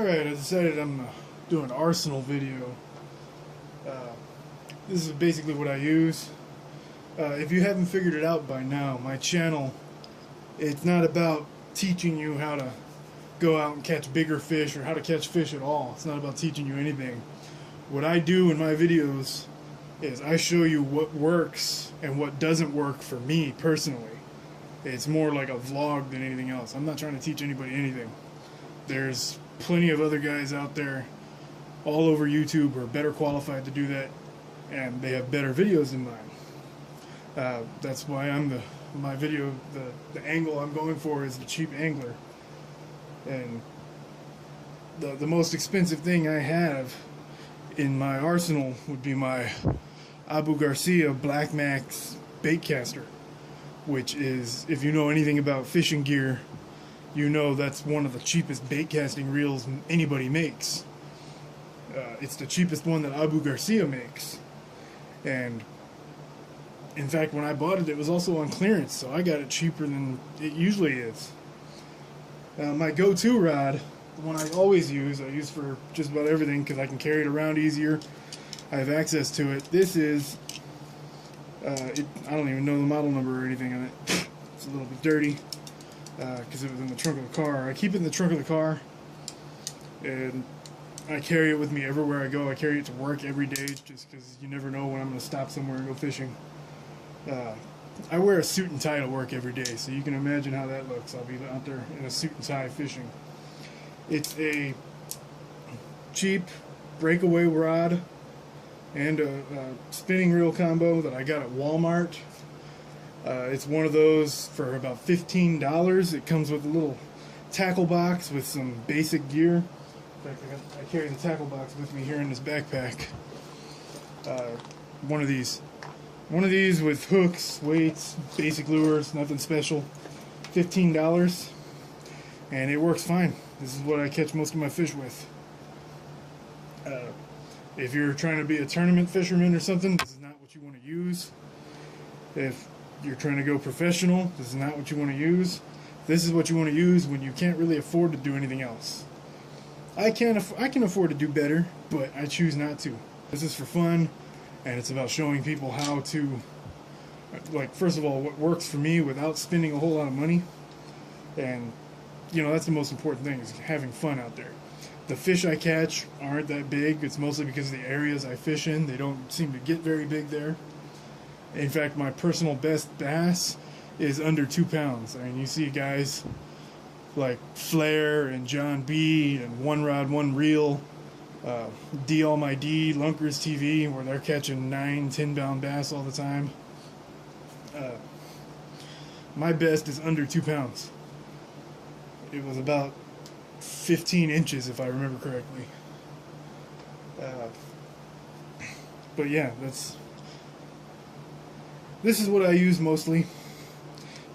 Alright, I decided I'm gonna do an arsenal video. This is basically what I use. If you haven't figured it out by now, my channel, it's not about teaching you how to go out and catch bigger fish or how to catch fish at all. It's not about teaching you anything. What I do in my videos is I show you what works and what doesn't work for me personally. It's more like a vlog than anything else. I'm not trying to teach anybody anything. There's plenty of other guys out there all over YouTube who are better qualified to do that, and they have better videos than mine. That's why my video, the angle I'm going for is the cheap angler. And the most expensive thing I have in my arsenal would be my Abu Garcia Black Max bait caster, which is, if you know anything about fishing gear, you know that's one of the cheapest bait casting reels anybody makes. It's the cheapest one that Abu Garcia makes. And in fact, when I bought it, it was also on clearance, so I got it cheaper than it usually is. My go-to rod, the one I always use, I use for just about everything because I can carry it around easier. I have access to it. This is, I don't even know the model number or anything on it. It's a little bit dirty because it was in the trunk of the car. I keep it in the trunk of the car, and I carry it with me everywhere I go. I carry it to work every day just because you never know when I'm going to stop somewhere and go fishing. I wear a suit and tie to work every day, so you can imagine how that looks. I'll be out there in a suit and tie fishing. It's a cheap breakaway rod and a spinning reel combo that I got at Walmart. It's one of those for about $15. It comes with a little tackle box with some basic gear. In fact, I carry the tackle box with me here in this backpack. One of these with hooks, weights, basic lures, nothing special. $15, and it works fine. This is what I catch most of my fish with. If you're trying to be a tournament fisherman or something, this is not what you want to use. If you're trying to go professional, this is not what you want to use. This is what you want to use when you can't really afford to do anything else. I can afford to do better, but I choose not to. This is for fun, and it's about showing people how to, like, first of all, what works for me without spending a whole lot of money. And, you know, that's the most important thing, is having fun out there. The fish I catch aren't that big. It's mostly because of the areas I fish in. They don't seem to get very big there. In fact, my personal best bass is under 2 pounds. I mean, you see guys like Flair and John B. and One Rod, One Reel, D All My D, Lunkers TV, where they're catching 9, 10-pound bass all the time. My best is under 2 pounds. It was about 15 inches, if I remember correctly. But yeah, this is what I use mostly.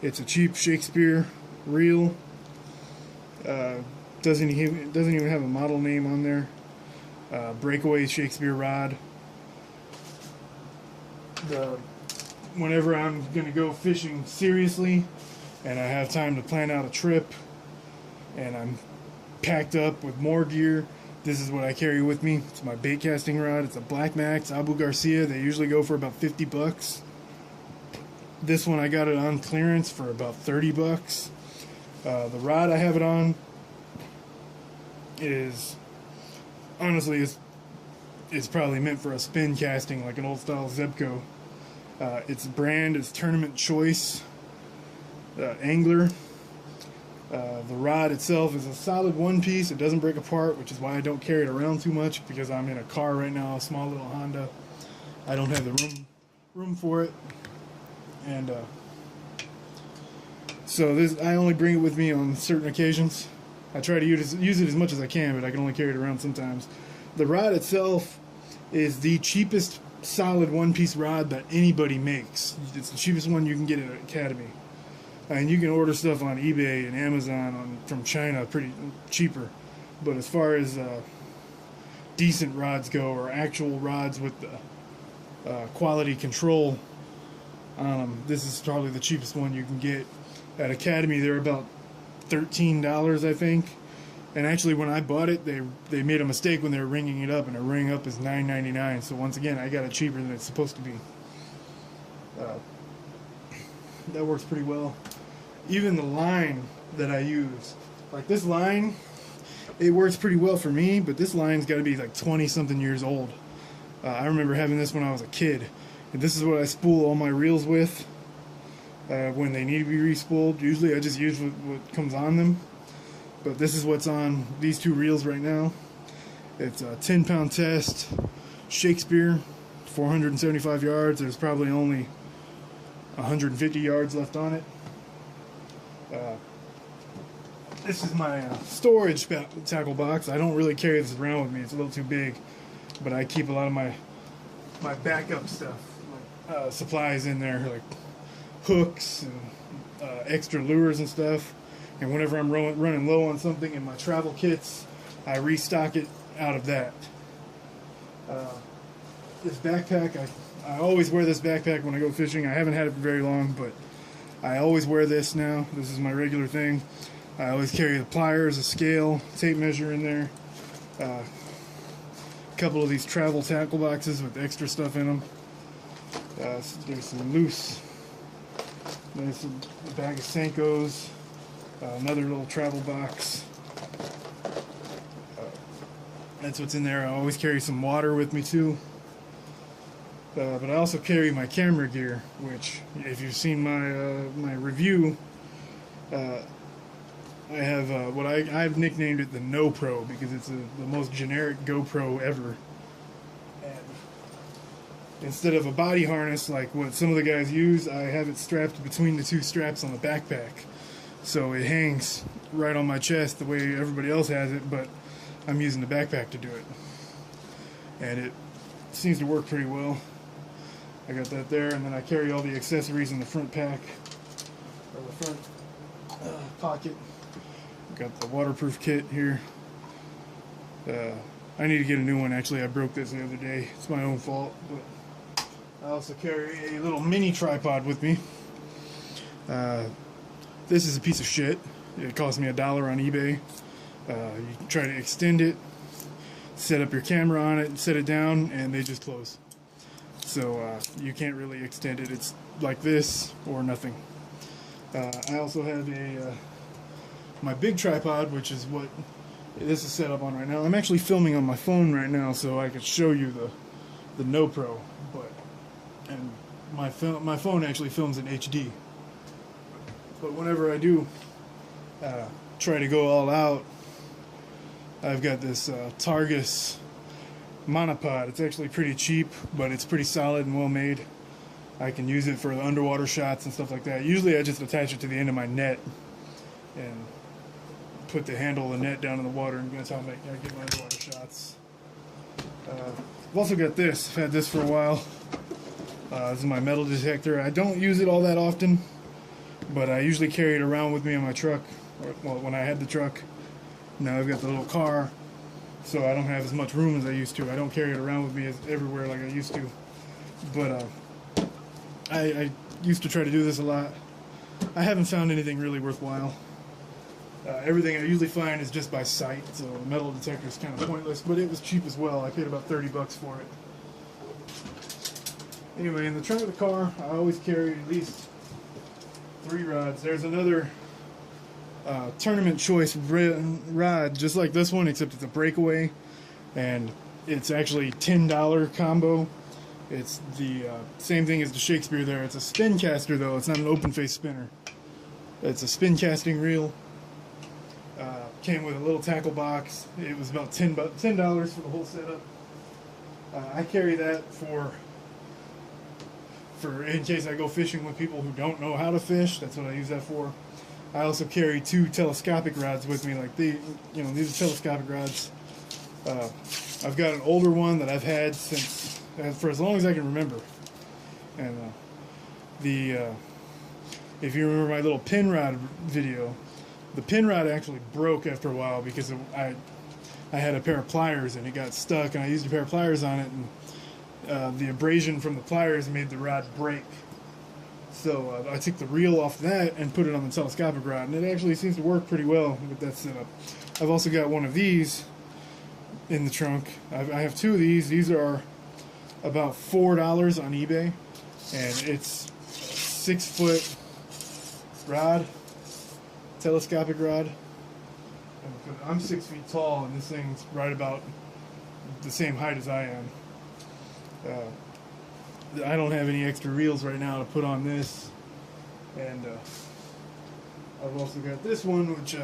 It's a cheap Shakespeare reel. Doesn't even have a model name on there. Breakaway Shakespeare rod. Whenever I'm gonna go fishing seriously and I have time to plan out a trip and I'm packed up with more gear, this is what I carry with me. It's my bait casting rod. It's a Black Max Abu Garcia. They usually go for about $50. This one I got it on clearance for about $30. The rod I have it on is, honestly, it's probably meant for a spin casting, like an old style Zebco. Its brand is Tournament Choice Angler. The rod itself is a solid one piece. It doesn't break apart, which is why I don't carry it around too much, because I'm in a car right now, a small little Honda. I don't have the room for it. And so I only bring it with me on certain occasions. I try to use it as much as I can, but I can only carry it around sometimes. The rod itself is the cheapest solid one-piece rod that anybody makes. It's the cheapest one you can get at Academy. And you can order stuff on eBay and Amazon from China pretty cheaper. But as far as decent rods go, or actual rods with the quality control, this is probably the cheapest one you can get. At Academy, they're about $13, I think. And actually, when I bought it, they made a mistake when they were ringing it up, and a ring up is $9.99. So once again, I got it cheaper than it's supposed to be. That works pretty well. Even the line that I use, like this line, it works pretty well for me, but this line's got to be like 20-something years old. I remember having this when I was a kid, and this is what I spool all my reels with when they need to be re-spooled. Usually I just use what comes on them, but this is what's on these two reels right now. It's a 10-pound test, Shakespeare, 475 yards. There's probably only 150 yards left on it. This is my storage tackle box. I don't really carry this around with me. It's a little too big, but I keep a lot of my backup stuff, like supplies in there, like hooks and extra lures and stuff. And whenever I'm running low on something in my travel kits, I restock it out of that. This backpack, I always wear this backpack when I go fishing. I haven't had it for very long, but I always wear this now. This is my regular thing. I always carry the pliers, a scale, tape measure in there. A couple of these travel tackle boxes with extra stuff in them. There's some loose. There's a bag of Senkos. Another little travel box. That's what's in there. I always carry some water with me too. But I also carry my camera gear, which, if you've seen my review, I have what I've nicknamed it the No Pro, because it's the most generic GoPro ever. And instead of a body harness like what some of the guys use, I have it strapped between the two straps on the backpack, so it hangs right on my chest the way everybody else has it, but I'm using the backpack to do it, and it seems to work pretty well. I got that there, and then I carry all the accessories in the front pack, or the front pocket. Got the waterproof kit here. I need to get a new one. Actually, I broke this the other day. It's my own fault. But I also carry a little mini tripod with me. This is a piece of shit. It cost me $1 on eBay. You try to extend it, set up your camera on it, and set it down, and they just close. So you can't really extend it. It's like this or nothing. I also have my big tripod, which is what this is set up on right now. I'm actually filming on my phone right now, so I could show you the No Pro. And my phone actually films in HD. But whenever I do try to go all out, I've got this Targus monopod. It's actually pretty cheap, but it's pretty solid and well made. I can use it for the underwater shots and stuff like that. Usually I just attach it to the end of my net and put the handle of the net down in the water, and that's how I get my underwater shots. I've also got this. I've had this for a while. This is my metal detector. I don't use it all that often, but I usually carry it around with me in my truck, well, when I had the truck. Now I've got the little car, so I don't have as much room as I used to. I don't carry it around with me everywhere like I used to. But I used to try to do this a lot. I haven't found anything really worthwhile. Everything I usually find is just by sight, so the metal detector is kind of pointless, but it was cheap as well. I paid about 30 bucks for it. Anyway, in the trunk of the car, I always carry at least 3 rods. There's another tournament choice rod, just like this one, except it's a breakaway, and it's actually $10 combo. It's the same thing as the Shakespeare there. It's a spin caster, though. It's not an open face spinner. It's a spin casting reel. Came with a little tackle box. It was about $10 for the whole setup. I carry that for in case I go fishing with people who don't know how to fish. That's what I use that for. I also carry 2 telescopic rods with me, like these are telescopic rods. I've got an older one that I've had for as long as I can remember. And if you remember my little pin rod video, the pin rod actually broke after a while because I had a pair of pliers and it got stuck, and I used a pair of pliers on it, and the abrasion from the pliers made the rod break. So I took the reel off that and put it on the telescopic rod, and it actually seems to work pretty well with that setup. I've also got one of these in the trunk. I have two of these. These are about $4 on eBay, and it's a 6-foot rod, telescopic rod. I'm 6 feet tall, and this thing's right about the same height as I am. I don't have any extra reels right now to put on this, and I've also got this one, which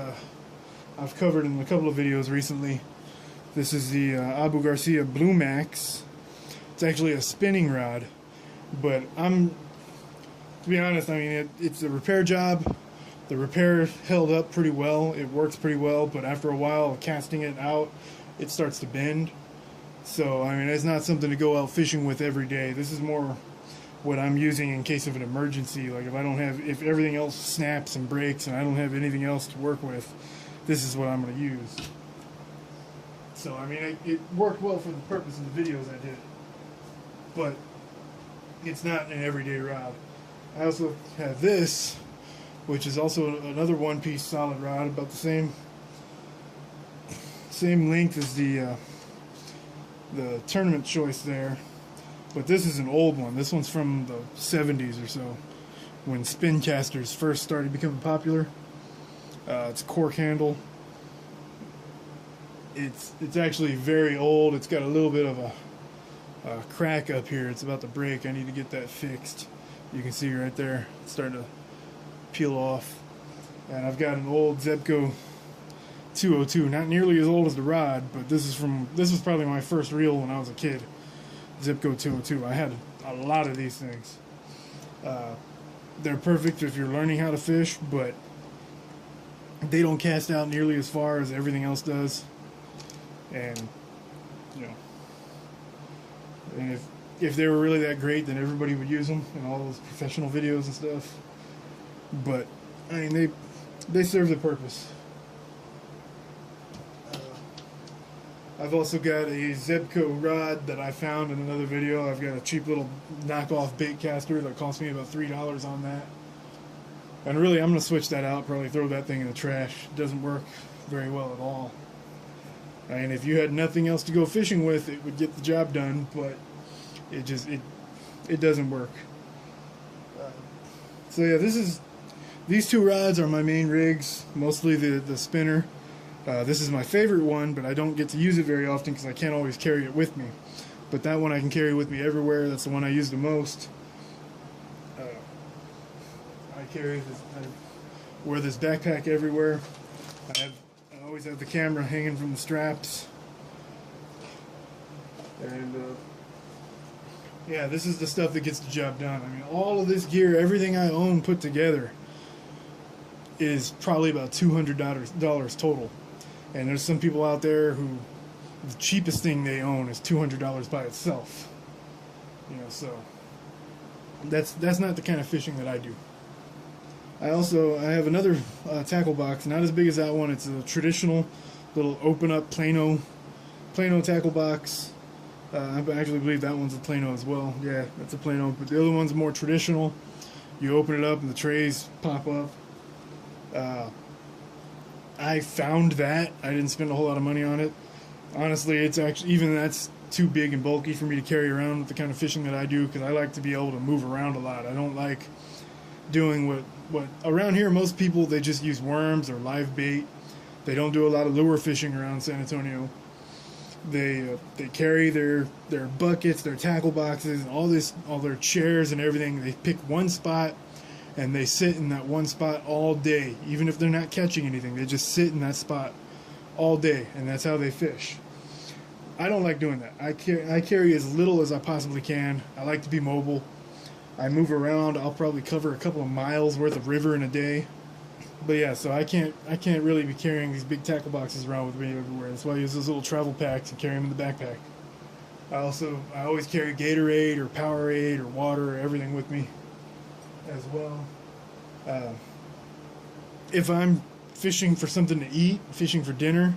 I've covered in a couple of videos recently. This is the Abu Garcia Blue Max. It's actually a spinning rod, but to be honest, I mean, it's a repair job. The repair held up pretty well. It works pretty well, but after a while, casting it out, it starts to bend. So, I mean, it's not something to go out fishing with every day. This is more what I'm using in case of an emergency. Like if everything else snaps and breaks and I don't have anything else to work with, this is what I'm going to use. So, I mean, it worked well for the purpose of the videos I did. But it's not an everyday rod. I also have this, which is also another one-piece solid rod, about the same length as the tournament choice there, but this is an old one. This one's from the 70s or so, when spin casters first started becoming popular. It's a cork handle. It's actually very old. It's got a little bit of a crack up here. It's about to break. I need to get that fixed. You can see right there, it's starting to peel off. And I've got an old Zebco 202, not nearly as old as the rod, but this was probably my first reel when I was a kid. Zebco 202. I had a lot of these things. They're perfect if you're learning how to fish, but they don't cast out nearly as far as everything else does. And and if they were really that great, then everybody would use them in all those professional videos and stuff. But I mean, they serve the purpose. I've also got a Zebco rod that I found in another video. I've got a cheap little knockoff bait caster that cost me about $3 on that. And really, I'm going to switch that out, probably throw that thing in the trash. It doesn't work very well at all. And if you had nothing else to go fishing with, it would get the job done, but it doesn't work. So yeah, these two rods are my main rigs, mostly the spinner. This is my favorite one, but I don't get to use it very often because I can't always carry it with me. But that one I can carry with me everywhere. That's the one I use the most. I wear this backpack everywhere. I always have the camera hanging from the straps. And yeah, this is the stuff that gets the job done. I mean, all of this gear, everything I own put together, is probably about $200 total. And there's some people out there who the cheapest thing they own is $200 by itself. So that's not the kind of fishing that I do. I have another tackle box, not as big as that one. It's a traditional little open up Plano tackle box. I actually believe that one's a Plano as well. Yeah, that's a Plano. But the other one's more traditional. You open it up and the trays pop up. I found that. I didn't spend a whole lot of money on it. Honestly, it's actually, even that's too big and bulky for me to carry around with the kind of fishing that I do, because I like to be able to move around a lot. I don't like doing what around here, most people, they just use worms or live bait. They don't do a lot of lure fishing around San Antonio. They carry their buckets, their tackle boxes, and all their chairs and everything. They pick one spot and they sit in that one spot all day. Even if they're not catching anything, they just sit in that spot all day, and that's how they fish. I don't like doing that. I carry as little as I possibly can. I like to be mobile. I move around. I'll probably cover a couple of miles worth of river in a day. But yeah, so I can't really be carrying these big tackle boxes around with me everywhere. That's why I use those little travel packs and carry them in the backpack. I always carry Gatorade or Powerade or water or everything with me as well. If I'm fishing for something to eat, fishing for dinner,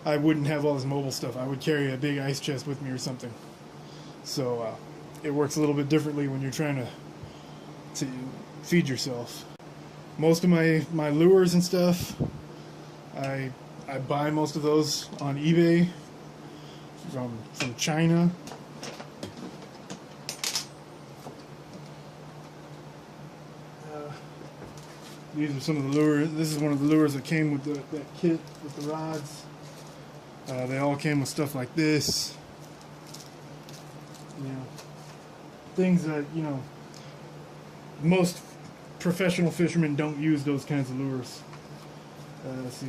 I wouldn't have all this mobile stuff. I would carry a big ice chest with me or something. So it works a little bit differently when you're trying to feed yourself. Most of my lures and stuff, I buy most of those on eBay from China. These are some of the lures. This is one of the lures that came with that kit with the rods. They all came with stuff like this. You know, things that, you know, most professional fishermen don't use those kinds of lures. Let's see,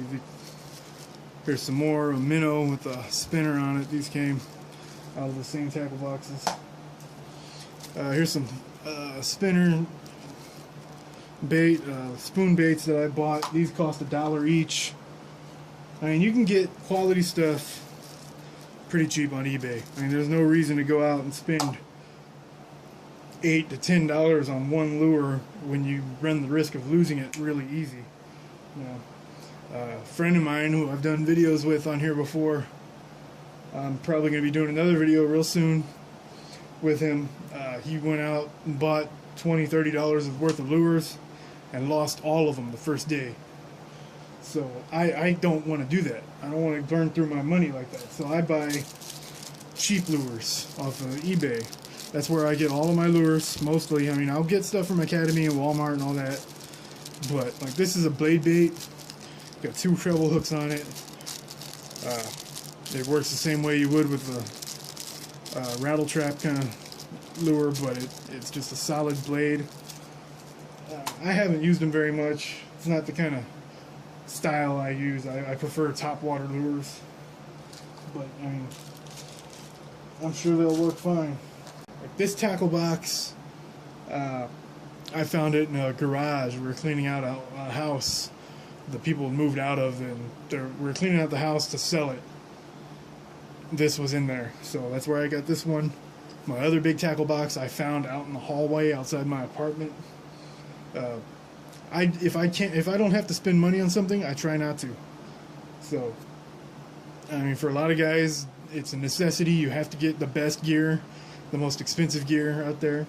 here's some more, a minnow with a spinner on it. These came out of the same tackle boxes. Here's some spinner bait, spoon baits that I bought. These cost $1 each. I mean, you can get quality stuff pretty cheap on eBay. I mean, there's no reason to go out and spend $8 to $10 on one lure when you run the risk of losing it really easy. You know, a friend of mine who I've done videos with on here before, I'm probably going to be doing another video real soon with him. He went out and bought $20, $30 worth of lures and lost all of them the first day. So I don't want to do that. I don't want to burn through my money like that. So I buy cheap lures off of eBay. That's where I get all of my lures, mostly. I mean, I'll get stuff from Academy and Walmart and all that. But, like, this is a blade bait. Got 2 treble hooks on it. It works the same way you would with the rattle trap kind of lure, but it's just a solid blade. I haven't used them very much. It's not the kind of style I use. I prefer top water lures. But, I mean, I'm sure they'll work fine. Like this tackle box, I found it in a garage. We were cleaning out a house the people moved out of, and we were cleaning out the house to sell it. This was in there, so that's where I got this one. My other big tackle box I found out in the hallway outside my apartment. If I don't have to spend money on something, I try not to. So, I mean, for a lot of guys, it's a necessity. You have to get the best gear, the most expensive gear out there,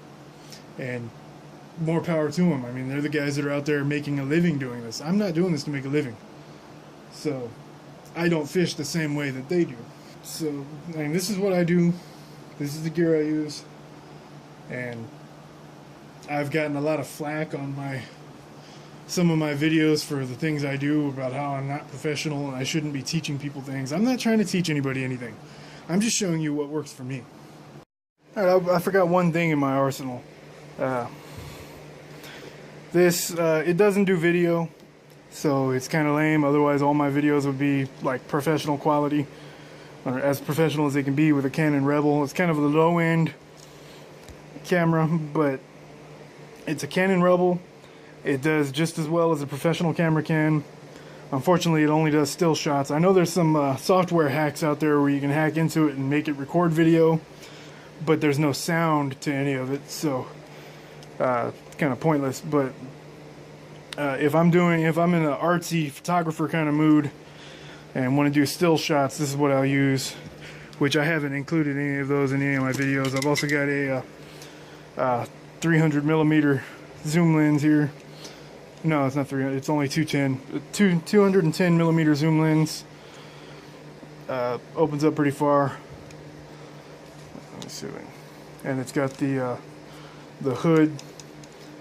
and more power to them. I mean, they're the guys that are out there making a living doing this. I'm not doing this to make a living, so I don't fish the same way that they do. So, I mean, this is what I do. This is the gear I use, and I've gotten a lot of flack on some of my videos for the things I do about how I'm not professional and I shouldn't be teaching people things. I'm not trying to teach anybody anything. I'm just showing you what works for me. Alright, I forgot one thing in my arsenal. It doesn't do video, so it's kind of lame. Otherwise, all my videos would be like professional quality, or as professional as they can be with a Canon Rebel. It's kind of a low-end camera, but it's a Canon Rebel. It does just as well as a professional camera can. Unfortunately, it only does still shots. I know there's some software hacks out there where you can hack into it and make it record video, but there's no sound to any of it, so it's kind of pointless. But if I'm in an artsy photographer kind of mood and want to do still shots, this is what I'll use, which I haven't included any of those in any of my videos. I've also got a 300 millimeter zoom lens here. No, it's not 300, it's only 210. 210 millimeter zoom lens. Opens up pretty far. Let me see. And it's got the hood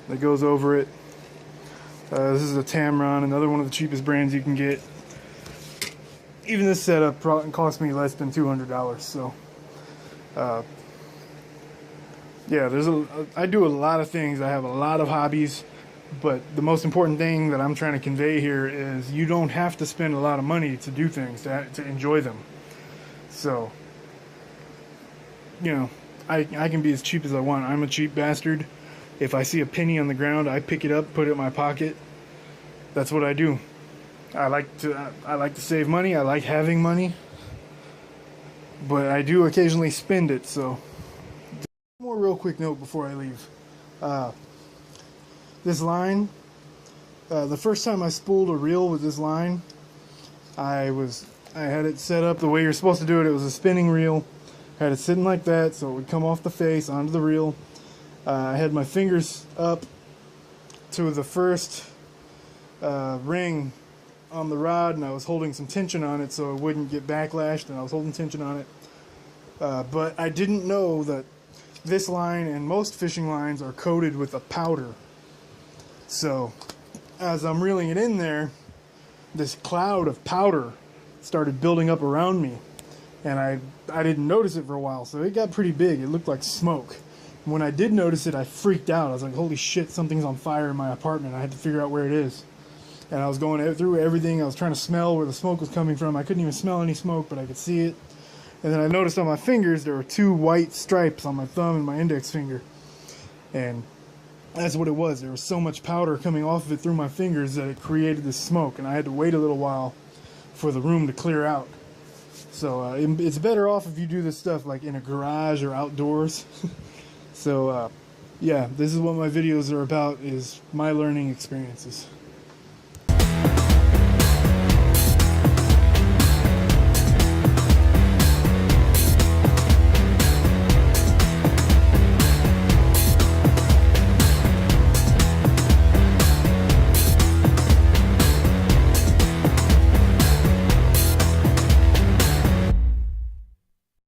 that goes over it. This is a Tamron, another one of the cheapest brands you can get. Even this setup probably cost me less than $200. So, yeah, I do a lot of things. I have a lot of hobbies, but the most important thing that I'm trying to convey here is you don't have to spend a lot of money to do things, to enjoy them. So, you know, I can be as cheap as I want. I'm a cheap bastard. If I see a penny on the ground, I pick it up, put it in my pocket. That's what I do. I like to save money. I like having money, but I do occasionally spend it. So, one more real quick note before I leave. This line, the first time I spooled a reel with this line, I had it set up the way you're supposed to do it. It was a spinning reel. I had it sitting like that, so it would come off the face onto the reel. I had my fingers up to the first ring on the rod, and I was holding some tension on it so it wouldn't get backlashed, and I was holding tension on it. But I didn't know that this line and most fishing lines are coated with a powder. So as I'm reeling it in there, this cloud of powder started building up around me, and I didn't notice it for a while, so it got pretty big. It looked like smoke. And when I did notice it, I freaked out. I was like, holy shit, something's on fire in my apartment. I had to figure out where it is. And I was going through everything. I was trying to smell where the smoke was coming from. I couldn't even smell any smoke, but I could see it. And then I noticed on my fingers there were 2 white stripes on my thumb and my index finger. And that's what it was. There was so much powder coming off of it through my fingers that it created this smoke. And I had to wait a little while for the room to clear out. So it's better off if you do this stuff like in a garage or outdoors. So yeah, this is what my videos are about, is my learning experiences.